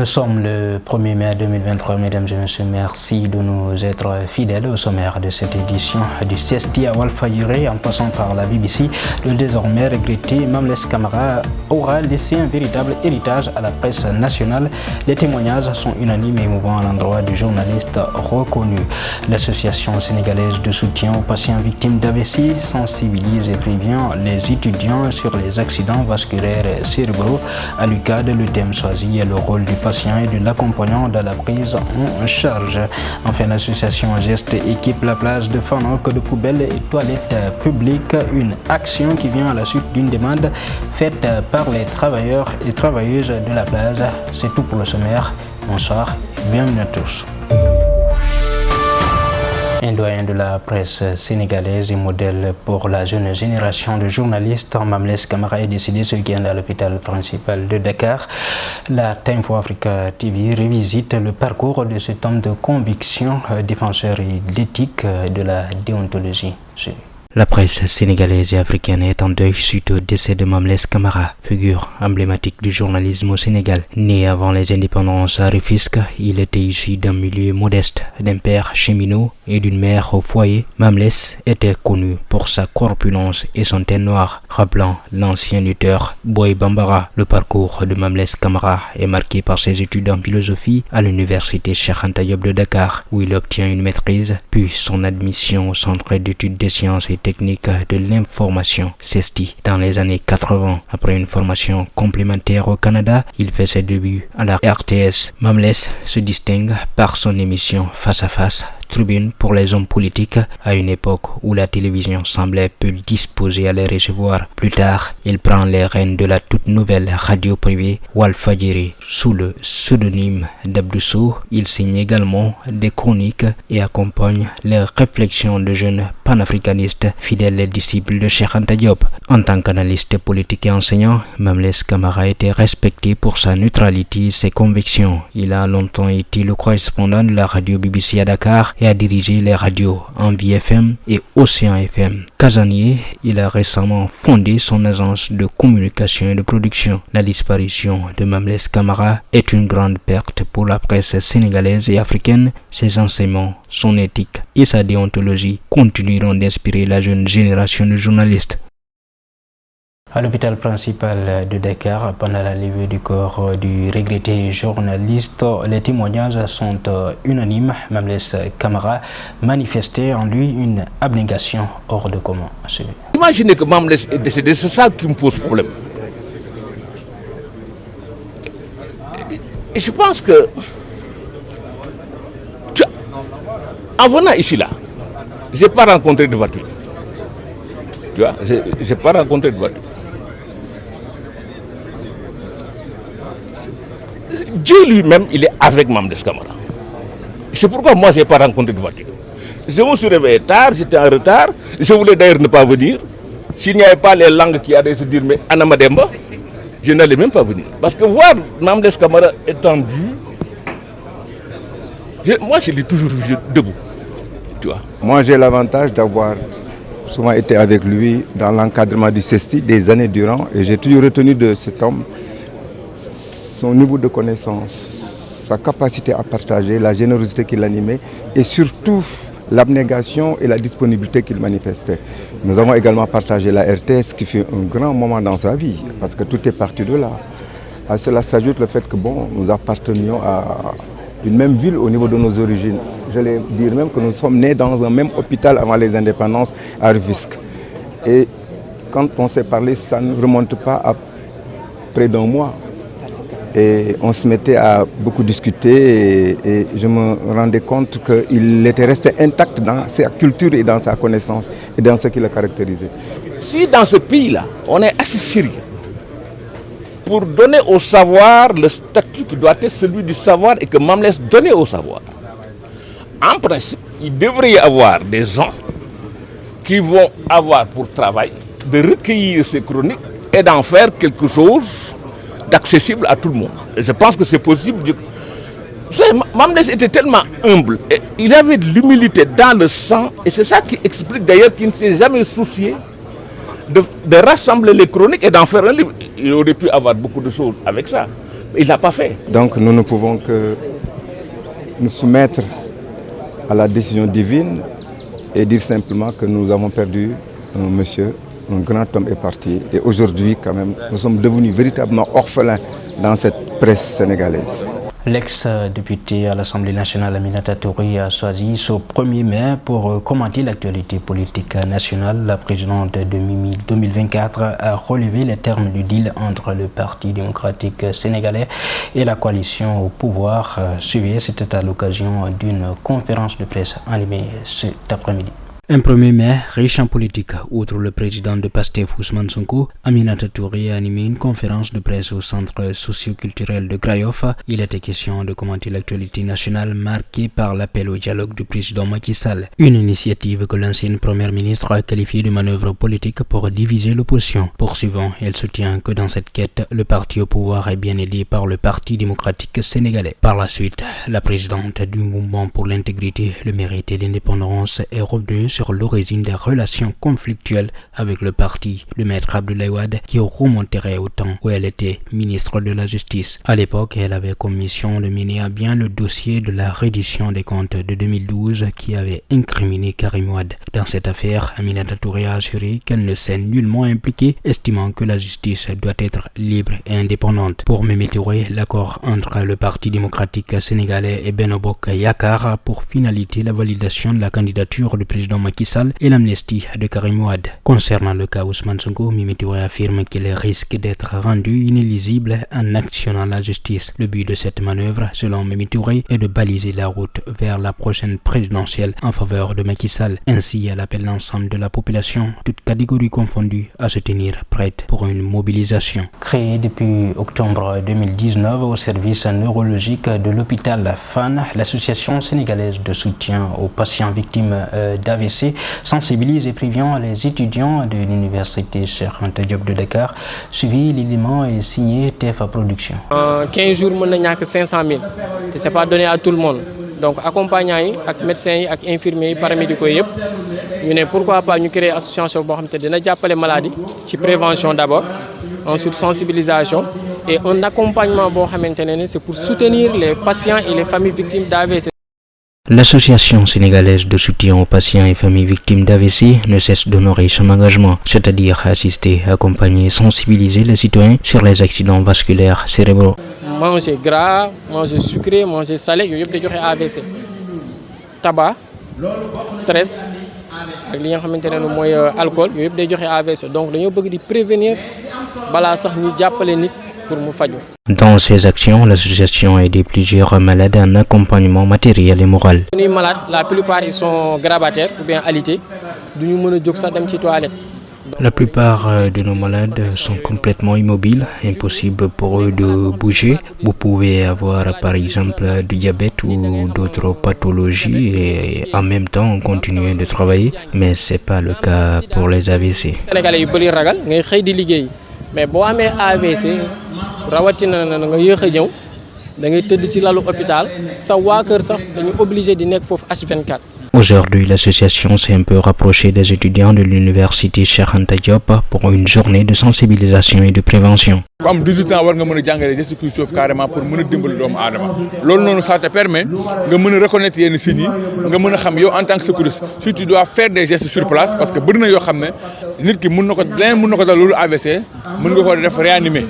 Nous sommes le 1er mai 2023, mesdames et messieurs, merci de nous être fidèles au sommaire de cette édition du CESTI à Walfadjri en passant par la BBC. Le désormais regretté Mamles Camara aura laissé un véritable héritage à la presse nationale. Les témoignages sont unanimes et émouvants à l'endroit du journaliste reconnu. L'association sénégalaise de soutien aux patients victimes d'AVC sensibilise et prévient les étudiants sur les accidents vasculaires cérébraux. À l'UCAD, le thème choisi est le rôle du patient et de l'accompagnant dans la prise en charge. Enfin, l'association Geste équipe la plage de Fanok de poubelles et toilettes publiques, une action qui vient à la suite d'une demande faite par les travailleurs et travailleuses de la plage. C'est tout pour le sommaire. Bonsoir et bienvenue à tous. Un doyen de la presse sénégalaise et modèle pour la jeune génération de journalistes, Mamles Camara est décédé ce week-end à l'hôpital principal de Dakar. La Time for Africa TV revisite le parcours de cet homme de conviction, défenseur et d'éthique de la déontologie. La presse sénégalaise et africaine est en deuil suite au décès de Mamles Camara, figure emblématique du journalisme au Sénégal. Né avant les indépendances à Rufisque, il était issu d'un milieu modeste, d'un père cheminot et d'une mère au foyer. Mamles était connu pour sa corpulence et son teint noir, rappelant l'ancien lutteur Boy Bambara. Le parcours de Mamles Camara est marqué par ses études en philosophie à l'université Cheikh Anta Diop de Dakar, où il obtient une maîtrise, puis son admission au centre d'études des sciences et techniques de l'information CESTI dans les années 80. Après une formation complémentaire au Canada, il fait ses débuts à la RTS. Mamles se distingue par son émission Face à Face, tribune pour les hommes politiques, à une époque où la télévision semblait peu disposée à les recevoir. Plus tard, il prend les rênes de la toute nouvelle radio privée Walfadjri. Sous le pseudonyme d'Abdoussou, il signe également des chroniques et accompagne les réflexions de jeunes panafricanistes fidèles disciples de Cheikh Anta Diop. En tant qu'analyste politique et enseignant, Mamles Camara était respecté pour sa neutralité et ses convictions. Il a longtemps été le correspondant de la radio BBC à Dakar et a dirigé les radios Envie FM et Océan FM. Casanier, il a récemment fondé son agence de communication et de production. La disparition de Mamles Camara est une grande perte pour la presse sénégalaise et africaine. Ses enseignements, son éthique et sa déontologie continueront d'inspirer la jeune génération de journalistes. À l'hôpital principal de Dakar, pendant la levée du corps du regretté journaliste, les témoignages sont unanimes. Mamles Camara manifestait en lui une abnégation hors de commun. Imaginez que Mamles est décédé, c'est ça qui me pose problème. Et je pense que, en venant ici là, je n'ai pas rencontré de voiture. Tu vois, je n'ai pas rencontré de voiture. Dieu lui-même, il est avec Mamles Camara. C'est pourquoi moi, je n'ai pas rencontré de voiture. Je me suis réveillé tard, j'étais en retard. Je voulais d'ailleurs ne pas venir. S'il n'y avait pas les langues qui allaient se dire, mais Anamademba, je n'allais même pas venir. Parce que voir Mamles Camara étendu, moi, je l'ai toujours vu debout. Tu vois. Moi, j'ai l'avantage d'avoir souvent été avec lui dans l'encadrement du CESTI des années durant, et j'ai toujours retenu de cet homme son niveau de connaissance, sa capacité à partager, la générosité qu'il animait et surtout l'abnégation et la disponibilité qu'il manifestait. Nous avons également partagé la RTS qui fut un grand moment dans sa vie parce que tout est parti de là. À cela s'ajoute le fait que nous appartenions à une même ville au niveau de nos origines. J'allais dire même que nous sommes nés dans un même hôpital avant les indépendances à Rufisque. Et quand on s'est parlé, ça ne remonte pas à près d'un mois. Et on se mettait à beaucoup discuter et je me rendais compte qu'il était resté intact dans sa culture et dans sa connaissance et dans ce qui le caractérisait. Si dans ce pays-là, on est assez sérieux pour donner au savoir le statut qui doit être celui du savoir et que Mamles donnait au savoir, en principe, il devrait y avoir des gens qui vont avoir pour travail de recueillir ces chroniques et d'en faire quelque chose d'accessible à tout le monde. Et je pense que c'est possible. Vous savez, Mamles était tellement humble, et il avait de l'humilité dans le sang, et c'est ça qui explique d'ailleurs qu'il ne s'est jamais soucié de rassembler les chroniques et d'en faire un livre. Il aurait pu avoir beaucoup de choses avec ça. Il ne l'a pas fait. Donc nous ne pouvons que nous soumettre à la décision divine et dire simplement que nous avons perdu un monsieur, un grand homme est parti. Et aujourd'hui, quand même, nous sommes devenus véritablement orphelins dans cette presse sénégalaise. L'ex-député à l'Assemblée nationale Aminata Touré a choisi ce 1er mai pour commenter l'actualité politique nationale. La présidente de Mimi 2024 a relevé les termes du deal entre le Parti démocratique sénégalais et la coalition au pouvoir. Suivez, c'était à l'occasion d'une conférence de presse animée cet après-midi. Un 1er mai riche en politique. Outre le président de PASTEF Ousmane Sonko, Aminata Touré a animé une conférence de presse au centre socio-culturel de Grand-Yoff. Il était question de commenter l'actualité nationale marquée par l'appel au dialogue du président Macky Sall. Une initiative que l'ancienne première ministre a qualifiée de manœuvre politique pour diviser l'opposition. Poursuivant, elle soutient que dans cette quête, le parti au pouvoir est bien aidé par le Parti démocratique sénégalais. Par la suite, la présidente du mouvement pour l'intégrité, le mérite et l'indépendance est revenue sur l'origine des relations conflictuelles avec le parti de Maître Abdoulaye Wade qui remonterait au temps où elle était ministre de la Justice. À l'époque, elle avait comme mission de mener à bien le dossier de la reddition des comptes de 2012 qui avait incriminé Karim Wade. Dans cette affaire, Aminata Touré a assuré qu'elle ne s'est nullement impliquée, estimant que la justice doit être libre et indépendante. Pour Mimi Touré, l'accord entre le Parti démocratique sénégalais et Benno Bokk Yakaar a pour finalité la validation de la candidature du président Macky Sall et l'amnistie de Karim Wade. Concernant le cas Ousmane Sonko, Mimi Touré affirme qu'il risque d'être rendu inéligible en actionnant la justice. Le but de cette manœuvre, selon Mimi Touré, est de baliser la route vers la prochaine présidentielle en faveur de Macky Sall. Ainsi, elle appelle l'ensemble de la population, toutes catégories confondues, à se tenir prête pour une mobilisation. Créée depuis octobre 2019 au service neurologique de l'hôpital FAN, l'association sénégalaise de soutien aux patients victimes d'AVC sensibilise et prévient les étudiants de l'université Cheikh Anta Diop de Dakar. Suivi l'élément est signé TFA Production. En 15 jours, on n'a que 500 000. Ce n'est pas donné à tout le monde. Donc, accompagnants, avec médecins, avec infirmiers, paramédicaux, pourquoi pas nous créer une association qui appeler les maladies, qui prévention d'abord, ensuite sensibilisation et un accompagnement c'est pour soutenir les patients et les familles victimes d'AVC. L'association sénégalaise de soutien aux patients et familles victimes d'AVC ne cesse d'honorer son engagement, c'est-à-dire assister, accompagner et sensibiliser les citoyens sur les accidents vasculaires cérébraux. Manger gras, manger sucré, manger salé, il y a des AVC. Tabac, stress, alcool, il y a des AVC. Donc, nous devons prévenir pour nous faire. Dans ces actions, l'association a aidé plusieurs malades en accompagnement matériel et moral. Les malades, la plupart ils sont grabataires ou bien alités. La plupart de nos malades sont complètement immobiles, impossible pour eux de bouger. Vous pouvez avoir par exemple du diabète ou d'autres pathologies et en même temps continuer de travailler, mais ce n'est pas le cas pour les AVC. Mais si tu as AVC, rawatina nga yéex a ñëw da ngay tëdd ci lalu hôpital sa waa kër sax dañu obligé di nekk foofu H24. Aujourd'hui, l'association s'est un peu rapprochée des étudiants de l'université Cheikh Anta Diop pour une journée de sensibilisation et de prévention. Comme 18 ans, vous pouvez jàngale gestes qui sauvent carrément pour mën a dimbali doomu aadama loolu noonu ça te permet nga mën a reconnaître yenn signes yi nga mën a xam yow en tant que secouriste si tu dois faire des gestes sur place parce que bëri na yoo xam ne nit ki mën na ko leneen mën na ko dal loolu AVC mën nga ko def réanimer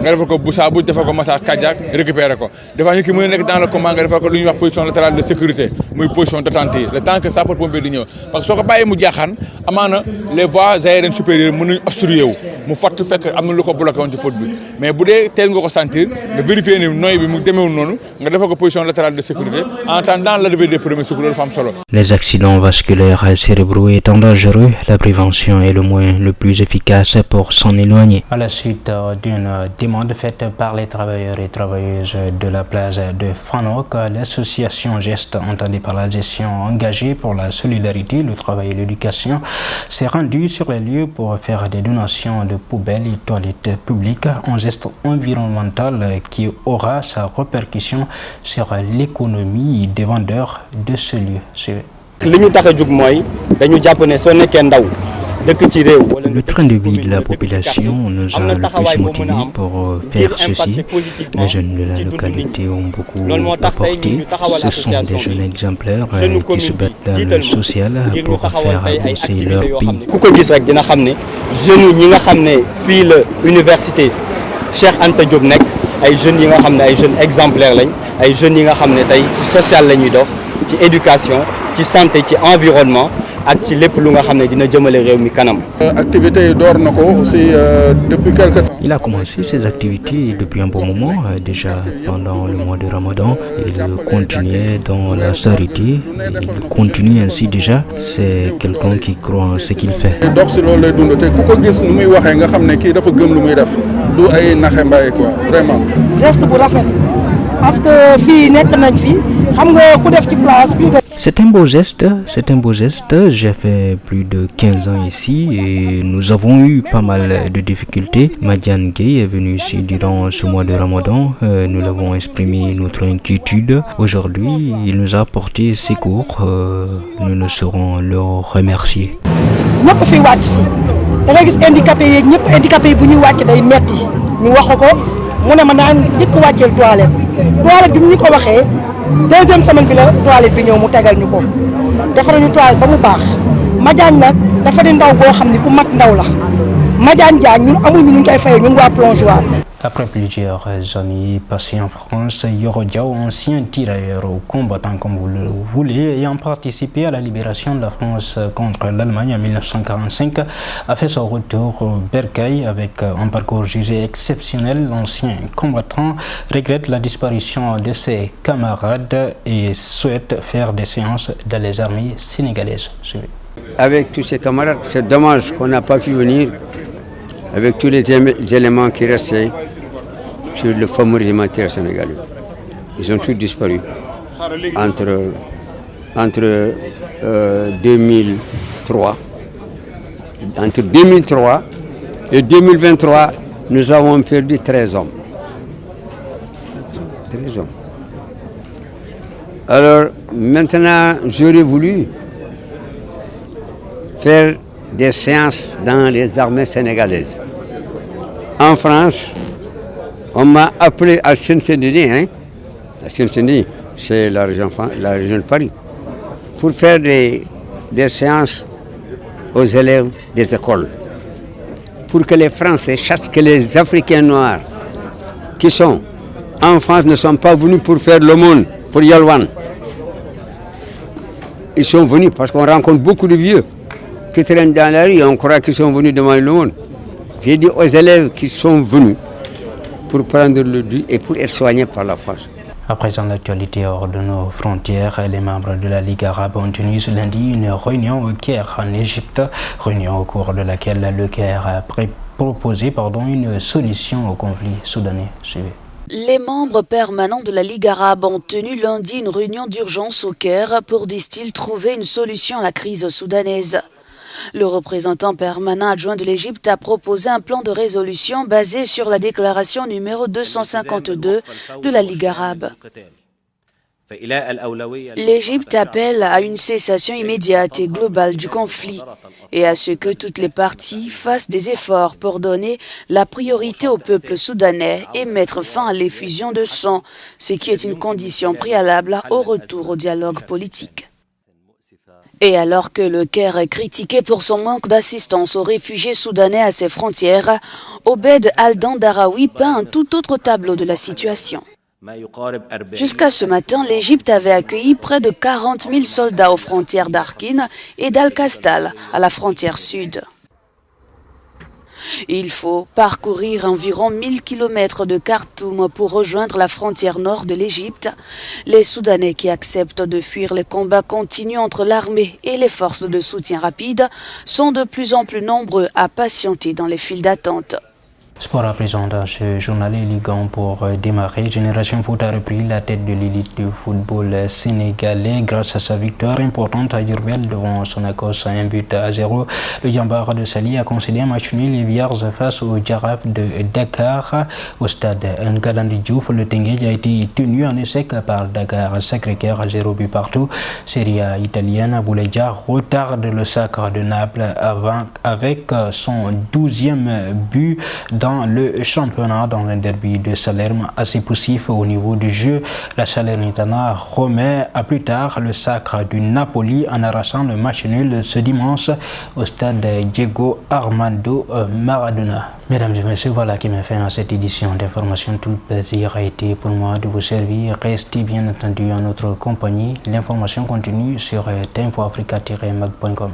nga defal ko bu saa bu defal ko massage cardiaque récupérer ko des fois nit ki mën a nekk dans le coma nga defal ko lu ñuy wax position latérale de sécurité muy position d'attente le temps que sapeur-pompier di ñëw parce que soo ko bàyyee mu jaaxaan amaana les voies aériennes supérieures mën nañu obstruer wu mu fatt fekk am na lu ko bloqué woon ci pot bi mais bu dee teel nga ko sentir nga vérifier ni noy bi mu demeewul noonu nga defal ko position latérale de sécurité en attendant l'arrivée des premiers secours loolu fa am solo. Les accidents vasculaires cérébraux étant dangereux, la prévention est le moyen le plus efficace pour s'en éloigner. À la suite d'une demande faite par les travailleurs et travailleuses de la plage de Fanok, l'association Geste, entendue par la gestion engagée pour la solidarité, le travail et l'éducation, s'est rendue sur les lieux pour faire des donations de poubelles et toilettes publiques, un geste environnemental qui aura sa répercussion sur l'économie des vendeurs de ce lieu. li ñu tax a jug mooy dañu jàpp ne soo nekkee ndaw Le train de vie de la population nous a le plus motivés pour faire ceci. Les jeunes de la localité ont beaucoup apporté. Ce sont des jeunes exemplaires qui se battent dans le social pour faire avancer leur pays. Jeunes yi nga xam ne fii la université Cheikh Anta Diop nekk ay jeunes yi nga xam ne ay jeunes exemplaires lañ ay jeunes yi nga xam ne tey ci social la ñuy dox ci éducation ci santé ci environnement ak ci lépp lu nga xam ne dina jëmale réew mi kanam. Activités yi door na ko aussi depuis quelque temps. Il a commencé ses activités depuis un bon moment, déjà pendant le mois de Ramadan. Il continuait dans la charité, il continue ainsi déjà. C'est quelqu'un qui croit en ce qu'il fait. dox si loolu lay dund te ku ko gis nu muy waxee nga xam ne kii dafa gëm lu muy def du ay naxe mbaay quoi vraiment. Geste bu rafet parce que fii nekk nañ fi xam nga ku def ci place bi. C'est un beau geste, c'est un beau geste. J'ai fait plus de 15 ans ici et nous avons eu pas mal de difficultés. Madiane Gueye est venu ici durant ce mois de Ramadan. Nous l'avons exprimé notre inquiétude. Aujourd'hui, il nous a apporté secours. Nous ne saurons le remercier. ñëpp fi wàcc si da nga gis handicapé yeeg ñëpp handicapé yi bu ñuy wàcc day metti ñu wax ko mu ne ma naan njëkk wàcceel toilette bi mu ñu ko waxee deuxième semaine bi la toilette bi ñëw mu tegal ñu ko defar ñu toilette ba mu baax Madiane nag dafa di ndaw boo xam ni ku mat ndaw la Madiane Diagne ñun amuñu ñu koy fayee ñun waa plongeoir. Après plusieurs années passées en France, Yoro Diaw, ancien tirailleur ou combattant comme vous le voulez, ayant participé à la libération de la France contre l'Allemagne en 1945, a fait son retour au Bercail avec un parcours jugé exceptionnel. L'ancien combattant regrette la disparition de ses camarades et souhaite faire des séances dans les armées sénégalaises. Avec tous ses camarades, c'est dommage qu'on n'a pas pu venir avec tous les éléments qui restaient sur le fameux régiment sénégalais. Ils ont tous disparu. Entre 2003 et 2023, nous avons perdu 13 hommes. 13 hommes. Alors maintenant, j'aurais voulu faire des séances dans les armées sénégalaises. En France, on m'a appelé à Seine-Saint-Denis, à Seine-Saint-Denis, c'est la région de Paris, pour faire des séances aux élèves des écoles, pour que les Français sachent que les Africains noirs qui sont en France ne sont pas venus pour faire l'aumône, pour Yalwan. Ils sont venus parce qu'on rencontre beaucoup de vieux qui traînent dans la rue et on croit qu'ils sont venus demander le monde. J'ai dit aux élèves qui sont venus pour prendre le dû et pour être soignés par la France. À présent, l'actualité hors de nos frontières, les membres de la Ligue arabe ont tenu ce lundi une réunion au Caire, en Égypte, réunion au cours de laquelle le Caire a proposé une solution au conflit soudanais. Suivez. Les membres permanents de la Ligue arabe ont tenu lundi une réunion d'urgence au Caire pour, disent-ils, trouver une solution à la crise soudanaise. Le représentant permanent adjoint de l'Égypte a proposé un plan de résolution basé sur la déclaration numéro 252 de la Ligue arabe. L'Égypte appelle à une cessation immédiate et globale du conflit et à ce que toutes les parties fassent des efforts pour donner la priorité au peuple soudanais et mettre fin à l'effusion de sang, ce qui est une condition préalable au retour au dialogue politique. Et alors que le Caire est critiqué pour son manque d'assistance aux réfugiés soudanais à ses frontières, Obed Al-Dandaraoui peint un tout autre tableau de la situation. Jusqu'à ce matin, l'Égypte avait accueilli près de 40 000 soldats aux frontières d'Arkin et d'Al-Kastal, à la frontière sud. Il faut parcourir environ 1000 km de Khartoum pour rejoindre la frontière nord de l'Égypte. Les Soudanais qui acceptent de fuir les combats continus entre l'armée et les forces de soutien rapide sont de plus en plus nombreux à patienter dans les files d'attente. Sport à présent dans ce journal élégant pour démarrer. Génération Foot a repris la tête de l'élite du football sénégalais grâce à sa victoire importante à Diourbel devant Sonacos 1-0. Le Djambar de Sali a concédé un match nul et Vierge face au Djarab de Dakar. Au stade Ngalandou Diouf, le Tenguej a été tenu en échec par Dakar Sacré-Cœur à 0 but partout. Serie A italienne, Bouledia retarde le sacre de Naples avec son 12e but dans le championnat dans le derby de Salerme assez poussif au niveau du jeu. La Salernitana remet à plus tard le sacre du Napoli en arrachant le match nul ce dimanche au stade Diego Armando Maradona. Mesdames et messieurs, voilà qui met fin à cette édition d'information. Tout le plaisir a été pour moi de vous servir. Restez bien entendu en notre compagnie. L'information continue sur tinfoafrica-mag.com.